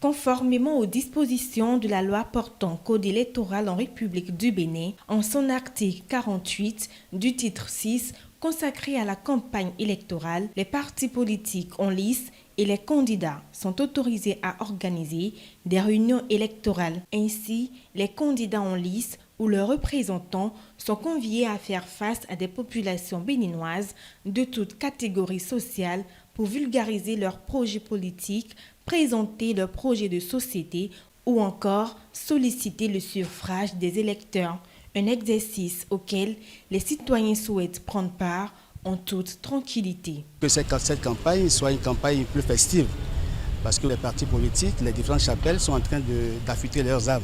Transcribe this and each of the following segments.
Conformément aux dispositions de la loi portant code électoral en République du Bénin, en son article 48 du titre 6 consacré à la campagne électorale, les partis politiques en lice et les candidats sont autorisés à organiser des réunions électorales. Ainsi, les candidats en lice ou leurs représentants sont conviés à faire face à des populations béninoises de toutes catégories sociales pour vulgariser leurs projets politiques, présenter leurs projets de société ou encore solliciter le suffrage des électeurs, un exercice auquel les citoyens souhaitent prendre part en toute tranquillité. Que cette campagne soit une campagne plus festive, parce que les partis politiques, les différentes chapelles sont en train d'affûter leurs armes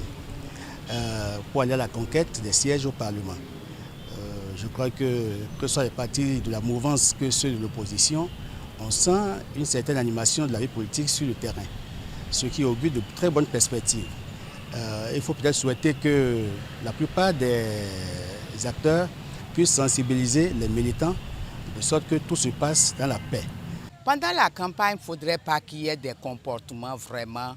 pour aller à la conquête des sièges au Parlement. Je crois que ce soit les partis de la mouvance que ceux de l'opposition, on sent une certaine animation de la vie politique sur le terrain, ce qui augure de très bonnes perspectives. Il faut peut-être souhaiter que la plupart des acteurs puissent sensibiliser les militants de sorte que tout se passe dans la paix. Pendant la campagne, il ne faudrait pas qu'il y ait des comportements vraiment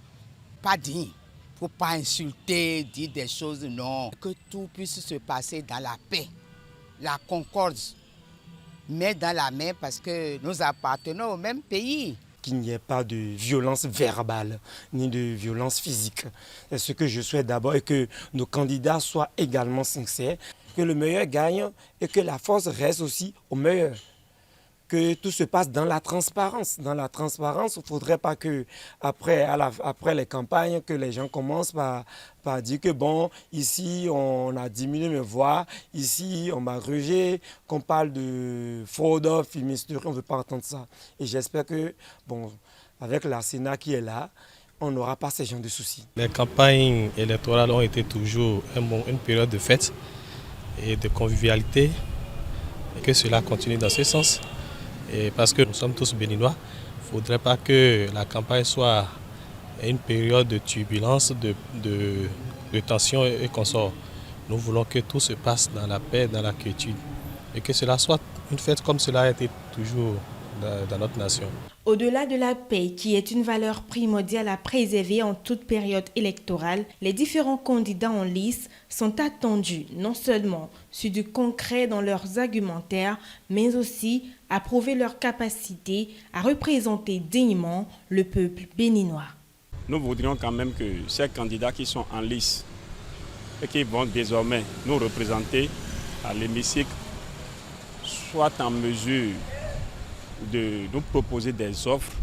pas dignes. Il ne faut pas insulter, dire des choses, non. Que tout puisse se passer dans la paix, la concorde, main dans la main, parce que nous appartenons au même pays. Qu'il n'y ait pas de violence verbale ni de violence physique. C'est ce que je souhaite d'abord, et que nos candidats soient également sincères, que le meilleur gagne et que la force reste aussi au meilleur. Que tout se passe dans la transparence. Dans la transparence, il ne faudrait pas que après les campagnes, que les gens commencent par dire que bon, ici on a diminué mes voix, ici on m'a grugé, qu'on parle de fraude, fumisterie, on ne veut pas entendre ça. Et j'espère que, bon, avec la Sénat qui est là, on n'aura pas ces genres de soucis. Les campagnes électorales ont été toujours une période de fête et de convivialité, et que cela continue dans ce sens. Et parce que nous sommes tous béninois, il ne faudrait pas que la campagne soit une période de turbulence, de tension et consorts. Nous voulons que tout se passe dans la paix, dans la quiétude, et que cela soit une fête comme cela a été toujours dans notre nation. Au-delà de la paix, qui est une valeur primordiale à préserver en toute période électorale, les différents candidats en lice sont attendus non seulement sur du concret dans leurs argumentaires, mais aussi à prouver leur capacité à représenter dignement le peuple béninois. Nous voudrions quand même que ces candidats qui sont en lice et qui vont désormais nous représenter à l'hémicycle soient en mesure de nous proposer des offres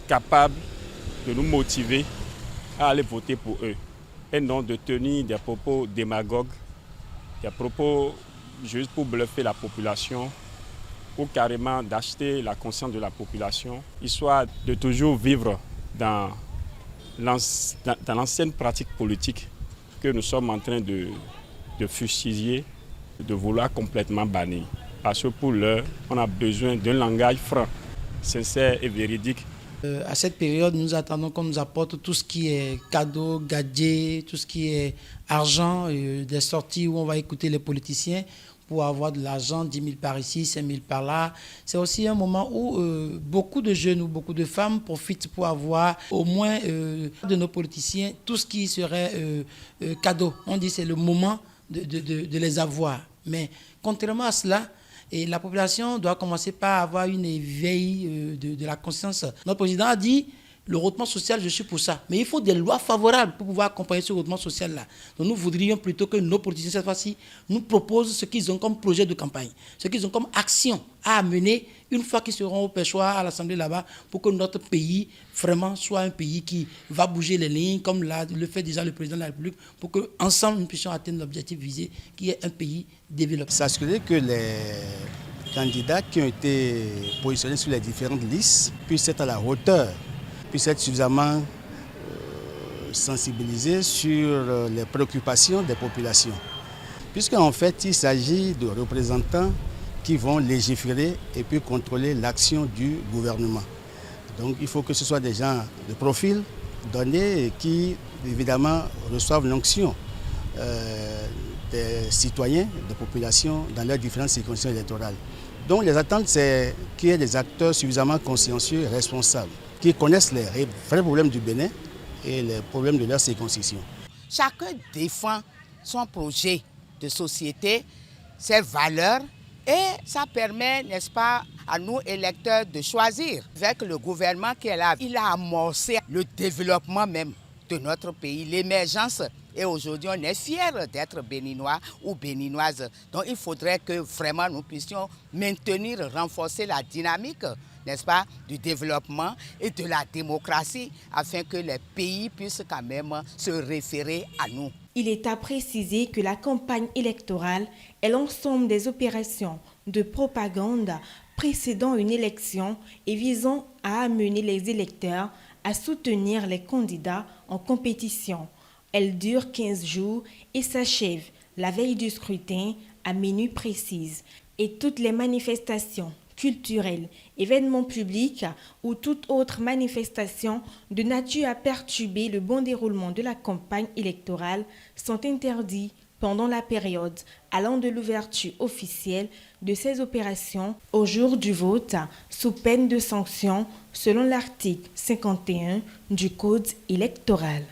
capables de nous motiver à aller voter pour eux et non de tenir des propos démagogues, des propos juste pour bluffer la population ou carrément d'acheter la conscience de la population, histoire de toujours vivre dans l'ancienne pratique politique que nous sommes en train de fustiger, de vouloir complètement bannir. Parce que pour l'heure, on a besoin d'un langage franc, sincère et véridique. À cette période, nous attendons qu'on nous apporte tout ce qui est cadeaux, gadgets, tout ce qui est argent, des sorties où on va écouter les politiciens pour avoir de l'argent, 10 000 par ici, 5 000 par là. C'est aussi un moment où beaucoup de jeunes ou beaucoup de femmes profitent pour avoir au moins de nos politiciens tout ce qui serait cadeau. On dit que c'est le moment de les avoir. Mais contrairement à cela, et la population doit commencer par avoir une éveil de la conscience. Notre président a dit, le rehaussement social, je suis pour ça. Mais il faut des lois favorables pour pouvoir accompagner ce rehaussement social-là. Donc nous voudrions plutôt que nos politiciens, cette fois-ci, nous proposent ce qu'ils ont comme projet de campagne, ce qu'ils ont comme action à mener une fois qu'ils seront au pêchoir à l'Assemblée là-bas, pour que notre pays vraiment soit un pays qui va bouger les lignes, comme le fait déjà le président de la République, pour qu'ensemble nous puissions atteindre l'objectif visé, qui est un pays développé. S'assurer que les candidats qui ont été positionnés sur les différentes listes puissent être à la hauteur, puissent être suffisamment sensibilisés sur les préoccupations des populations. Puisqu'en fait, il s'agit de représentants qui vont légiférer et puis contrôler l'action du gouvernement. Donc il faut que ce soit des gens de profil donné et qui, évidemment, reçoivent l'onction des citoyens, des populations dans leurs différentes circonscriptions électorales. Donc les attentes, c'est qu'il y ait des acteurs suffisamment consciencieux et responsables, qui connaissent les vrais problèmes du Bénin et les problèmes de leur circonscription. Chacun défend son projet de société, ses valeurs, et ça permet, n'est-ce pas, à nous électeurs de choisir. Avec le gouvernement qui est là, il a amorcé le développement même de notre pays, l'émergence. Et aujourd'hui, on est fiers d'être béninois ou béninoises. Donc il faudrait que vraiment nous puissions maintenir, renforcer la dynamique, n'est-ce pas, du développement et de la démocratie afin que les pays puissent quand même se référer à nous. Il est à préciser que la campagne électorale est l'ensemble des opérations de propagande précédant une élection et visant à amener les électeurs à soutenir les candidats en compétition. Elle dure 15 jours et s'achève la veille du scrutin à minuit précise. Et toutes les manifestations culturelles, événements publics ou toute autre manifestation de nature à perturber le bon déroulement de la campagne électorale sont interdits pendant la période allant de l'ouverture officielle de ces opérations au jour du vote, sous peine de sanction selon l'article 51 du Code électoral.